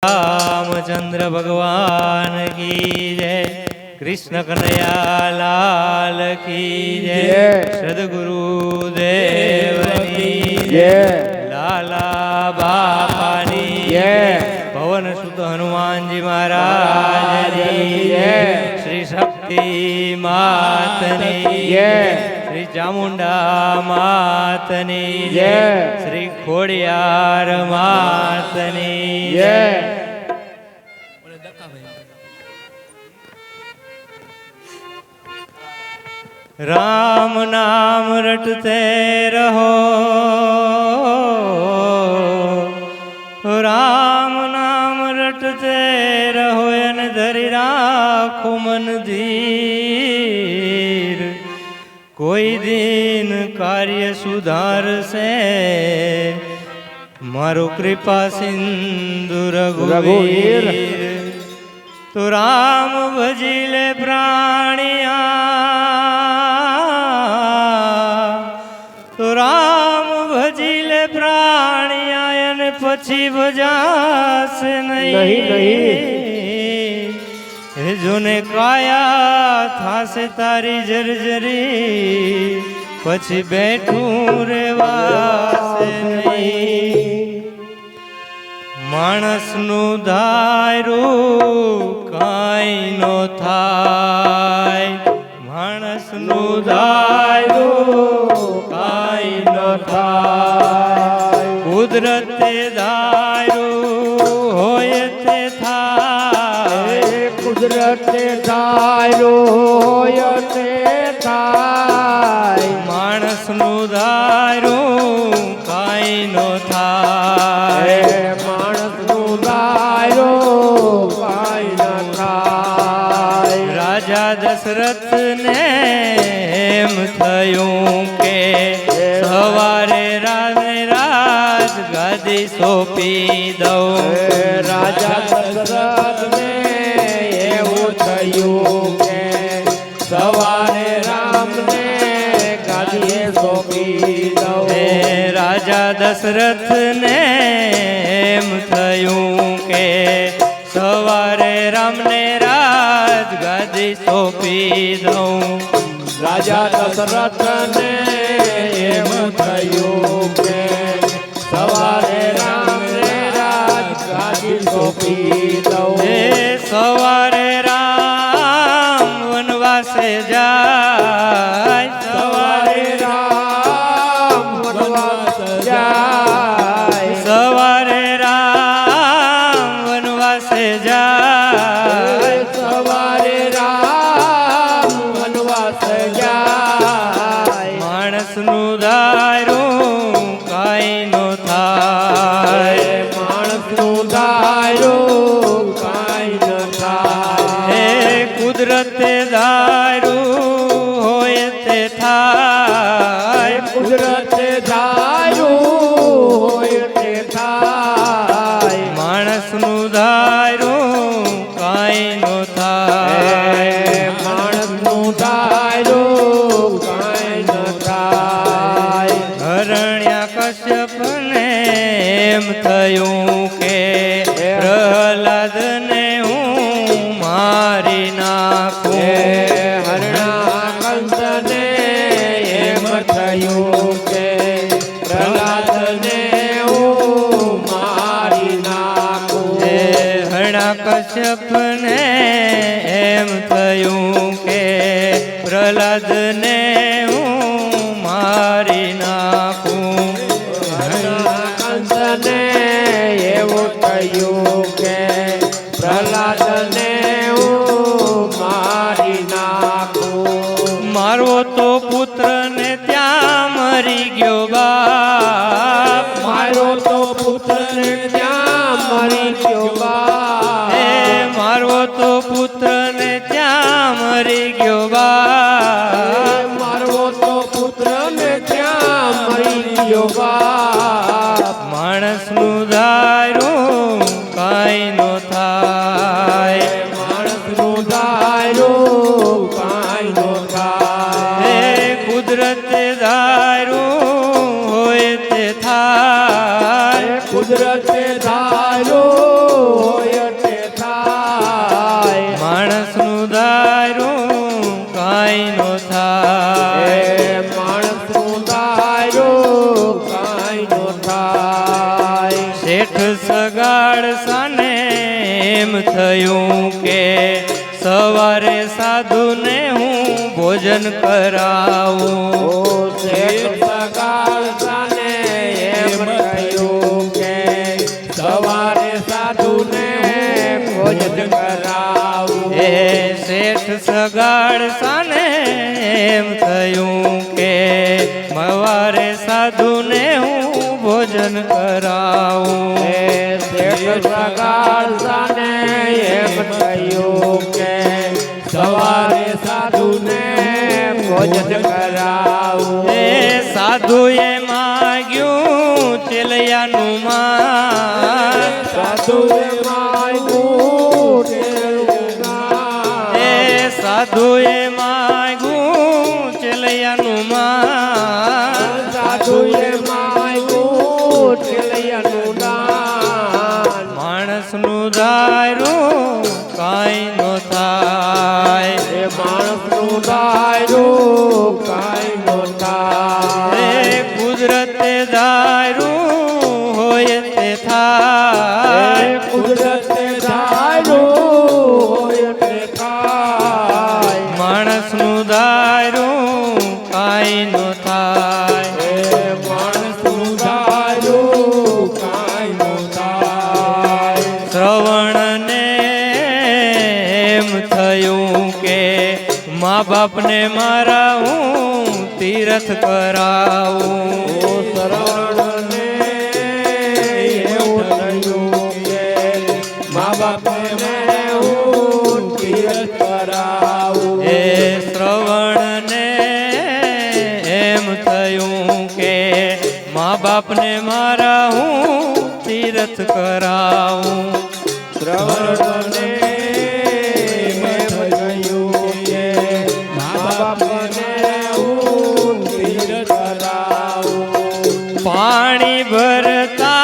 रामचंद्र भगवान की जय। कृष्ण कन्हैया लाल की जय। सद्गुरु देव की जय। लाला बापानी जय। पवन सुत हनुमान जी महाराज की जय। श्री शक्ति मातनी जय। श्री चामुंडा मातनी जय। श्री खोड़ियार मातनी जय। राम नाम रटते रहो, राम नाम रटते रहो, अन धरी राखो मन धीर। कोई दिन कार्य सुधार से, मारो कृपा सिंधु रघुवीर। तो राम भजिले प्राणिया, तो राम भजिले प्राणिया, अन पछी भजास नहीं। जोने काया थासे तारी जर्जरी, पछी बैठूं रेवासे नहीं। माणसनु धायरू काई नो थाय, माणसनु धायरू काई नो थाय। कुदरते धायरू होय ते थाय, कुदरते धायरू होय ते थाय। माणसनु धायरू काई नो थाय, राजा दशरथ ने एम थयूं के सवारे राज गादी सोंपी दऊं। राजा दशरथ ने एवं थयूं के सवारे राम ने गादी सोंपी दऊं। राजा दशरथ ने एम थयूं के सवारे राम ने राज गादी सोंपी दऊं। राजा दशरथ ने एम थयूं के सवारे राम ने राज गादी सोंपी दऊं। सवारे राम वनवासे जाय, सवारे राम वनवास जाय। सवारे राम वनवासे जाय, सवारे राम वनवास जाय। माणसनु धायरू काई नो थाय, माणसनु धायरू काई नो थाय। कुदरते धायरू होय ते थाय, कुदरते धायरू होय ते थाय। माणसनु धायरू काई नो थाय, माणसनु धायरू काई नो थाय। हरण्या कश्यप ने एम थयूं के प्रहलाद ने हूँ मारी नाखूं। हरण्या कंस ने एम थयूं के प्रहलाद ने हूँ मारी नाखूं। हरण्या कश्यप ने एम थयूं के प्रहलाद ने हूँ मारी नाखूं। कंस ने એવું થયું કે પ્રહલાદ ને હું મારી નાખું। મારો તો પુત્ર ને ત્યાં મરી ગયો બાપ, મારો તો પુત્ર ને ત્યાં મરી ગયો બાપ। મારો તો પુત્ર ને ત્યાં મરી ગયો બાપ, મારો તો પુત્ર ને ત્યાં મરી ગયો બાપ। માણસનું ધાયરું કાઈ નો થાય, માણસનું ધાયરું કાઈ નો થાય। કુદરતે ધાયરું હોય તે થાય, કુદરતે ધાયરું સાને એમ થયું કે સવારે સાધુને હું ભોજન કરાવું શેઠ સગાળ સાને એમ થયું કે સવારે સાધુને ભોજન કરાવું એ શેઠ સગાળ સાને એમ થયું કે સવારે સાધુને હું ભોજન કરાવું શેઠ સગાળ સાને એમ થયું કે સવારે સાધુને ભોજન કરાવું એ સાધુએ માગ્યું ચેલૈયાનું માન સાધુએ માગ્યું એ સાધુએ માગ્યું ચેલૈયાનું માન સાધુએ માગ્યું ચેલૈયાનું દાન માણસનું દાયરું કાંઈ નો થાય એ માણસનું દાયરું કાંઈ નો થાય એ કુદરતે દાયરું હોય તે થાય કુદરતે દાયરું હોય તે થાય માણસનું દાયરું કાંઈ નો થાય એ માણસનું દાયરું કાંઈ નો થાય શ્રવણને એમ થયું કે મા બાપને મારા હું તીર્થ કરાવું શરણને એવું થયું કે મા બાપને હું તીર્થ કરાવું એ શ્રવણને એમ થયું કે મા બાપને મારા હું તીર્થ કરાવું શ્રવણને એમ થયું કે મા બાપને હું તીર્થ કરાવું પાણી ભરતા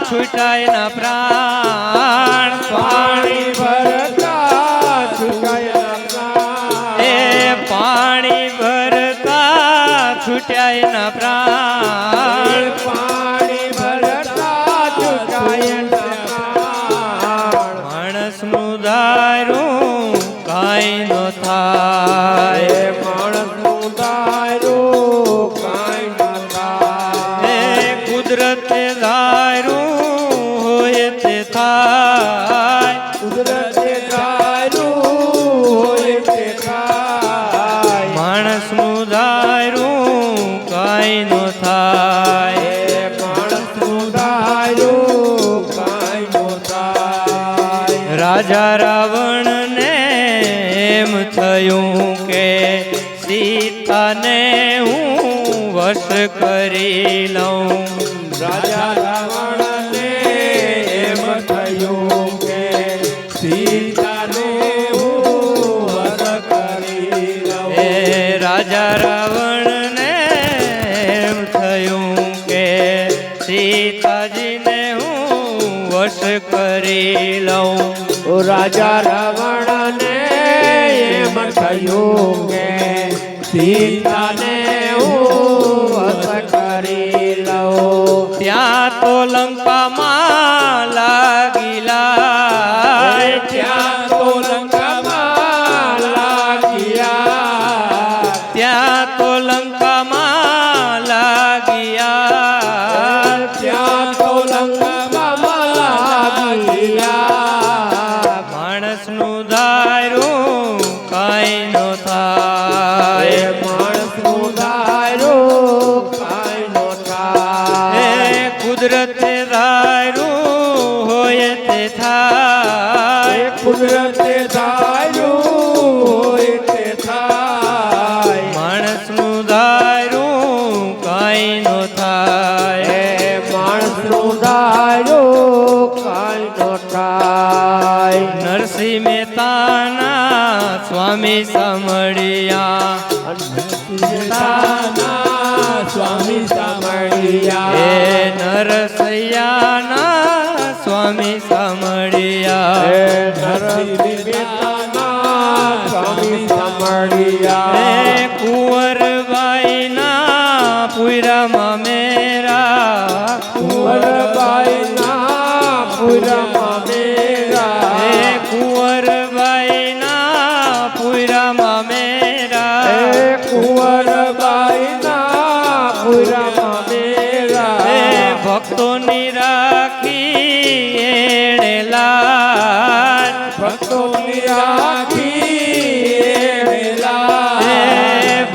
છૂટાય ના પ્રાણ પાણી ભરતા છુકાયા એ પાણી ભરતા છૂટ્યાય ના પ્રાણ પાણી ભરતા છુકાયા માણસનું દાયરું કાંઈ નો થાય માણસનું દાયરું કાંઈ ન થાય એ કુદરતે દાયરું હોય તે થાય કુદરતે દાયરું હોય તે થાય માણસનું દાયરું કાંઈ નો થાય માણસનું દાયરું કાંઈ ન થાય રાજા રાવણને એમ થયું કે સીતાને હું વશ કરી લઉં રાજા રાવણને એમ થયું કે સીતાને હું વશ કરી લઉં એ રાજા રાવણને એમ થયું કે સીતાજીને હું વશ કરી લઉં રાજા રાવણને એમ થયું કે સીતાને હું વશ કરી લઉં ત્યાં તો લંકામાં લાગીલા ત્યાં તો લંકામાં લાગ્યા ત્યાં તો લંકામાં લાગિયા ત્યાં તો લંકામાં લાગ્યા માણસનું દાયરું કાંઈ નો થાય માણસનું દાયરું કાંઈ ન થાય એ કુદરતે દાયરું હોય તે થાય કુદરતે દાયરું હોય તે થાય માણસનું દાયરું કાંઈ નો થાય માણસનું દાયરું કાંઈ ન થાય નરસિંહ મહેતાના સ્વામી સાંભળ્યા સ્વામી સાંભળ્યા એ નરસૈયાના સ્વામી સાંભળ્યા સ્વામી સાંભળ્યા એ કુંવરબાઈના પુરામાં મેરા કુંવરબાઈના પુરમાં મેરા હે કુંવરબાઈના પુરામાં મેરા હે કુંવરબાઈના પુરામાં મેરા હે ભક્તોની રાખી એણે લાજ ભક્તોની રાખી વેલા હે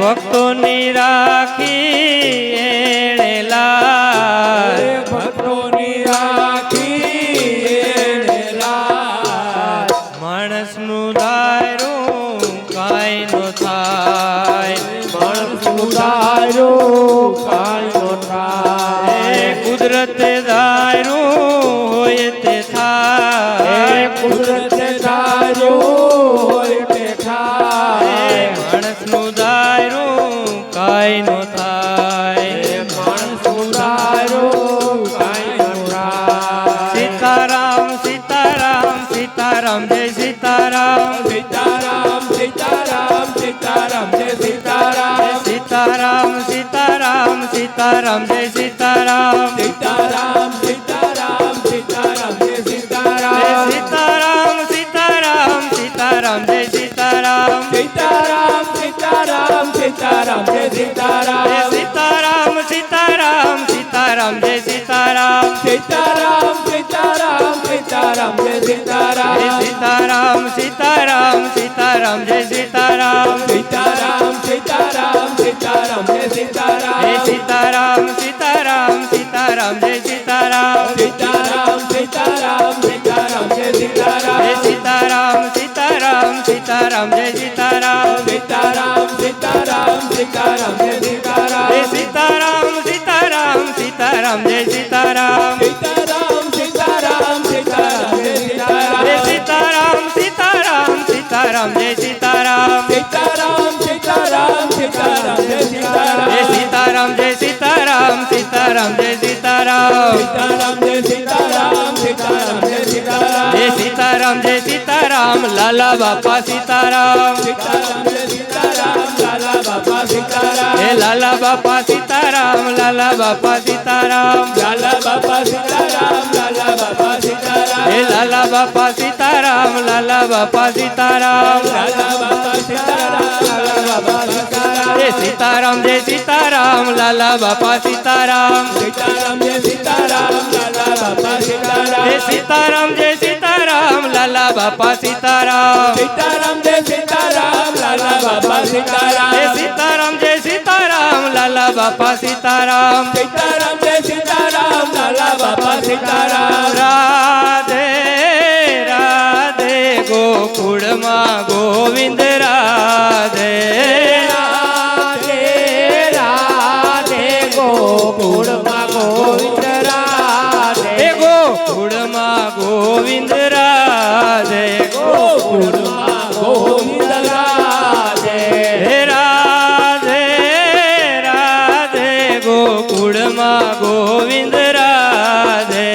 ભક્તોની રાખી એણે લાજ ભક્તોની રાખી વેલા માણસનું દાયરું કાંઈ નો થાય માણસ ઉદારો કાંઈ નો હે થાય કુદરતે દાયરું હોય તે થાય કુદરતે ધાર્યું હોય તે હે થાય માણસનું દાયરું કાંઈ નો થાય માણસ ઉદારો કાંઈ નો થાય સીતારામ સીતારામ સીતારામ જય સીતારામ સીતારામ સીતારામ સીતારામ જય સીતારામ સીતારામ સીતારામ સીતારામ જય સીતારામ સીતારામ સીતારામ સીતારામ જય સીતારામ સીતારામ સીતારામ સીતારામ જય સીતારામ સીતારામ સીતારામ સીતારામ જય સીતારામ સીતારામ સીતારામ સીતારામ જય સીતારામ સીતારામ સીતારામ સીતારામ જય સીતારામ સીતારામ સીતારામ સીતારામ જય સીતારામ સીતારામ સીતારામ સીતારામ જય સીતારામ સીતારામ સીતારામ સીતારામ જય સીતારામ સીતારામ સીતારામ સીતારામ જય સીતારામ સીતારામ સીતારામ સીતારામ જય સીતારામ સીતારામ સીતારામ સીતારામ જય સીતારામ સીતારામ સીતારામ સીતારામ જય સીતારામ સીતારામ સીતારામ સીતારામ જય સીતારામ સીતારામ સીતારામ સીતારામ જય સીતારામ સીતારામ સીતારામ સીતારામ જય સીતારામ સીતારામ જય સીતારામ સીતારામ જય સીતારામ સીતારામ જય સીતારામ સીતારામ જય સીતારામ સીતારામ જય સીતારામ લાલા બાપા સીતારામ સીતારામ જય સીતારામ લાલા બાપા સીતારામ હે લાલા બાપા સીતારામ લાલા બાપા સીતારામ લાલા બાપા સીતારામ લાલા બાપા સીતારામ હે લાલા બાપા સીતારામ લાલા બાપા સીતારામ લાલા બાપા સીતારામ લાલા બાપા સીતારામ હે સીતારામ જય સીતારામ લાલા બાપા સીતારામ સીતારામ જય સીતારામ લાલા બાપા સીતારામ હે સીતારામ જય સીતારામ લાલા બાપા સીતારામ સીતારામ જય સીતારામ લાલા બાપા સીતારામ હે સીતારામ જય સીતારામ લાલા બાપા સીતારામ સીતારામ જય સીતારામ લાલા બાપા સીતારામ રાધે રાધે ગોકુળમાં ગોવિંદ રાધે રાધે રાધે ગોકુળમાં ગોવિંદ રાધે હે ગોકુળમાં ગોવિંદ રાધે ગોકુળમાં ગોવિંદ રાધે હે રાધે રાધે ગોકુળમાં ગોવિંદ રાધે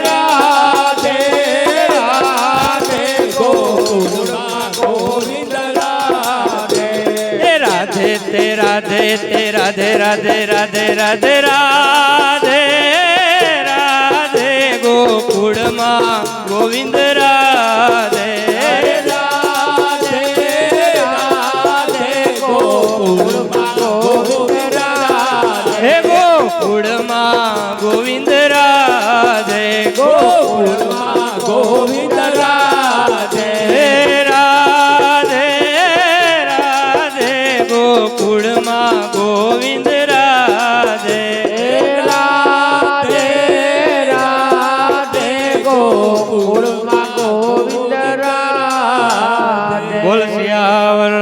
રાધે રાધે ગોકુળમાં ગોવિંદ રાધે હે રાધે તે રાધે તે રાધે રાધે રાધે રાધે રાધે રાધે ગોકુળમાં ગોવિંદ રાધે રાધે રાધે ગોકુળમાં ગોવિંદ રાધે હે ગોકુળમાં ગોવિંદ રાધે ગોકુળમાં ગોવિંદ રાધે હે રાધે રાધે ગોકુળમાં ગોવિંદ રાધે રાધે રાધે ગોકુળમાં ગોવિંદ રાધે બોલ સિયાવર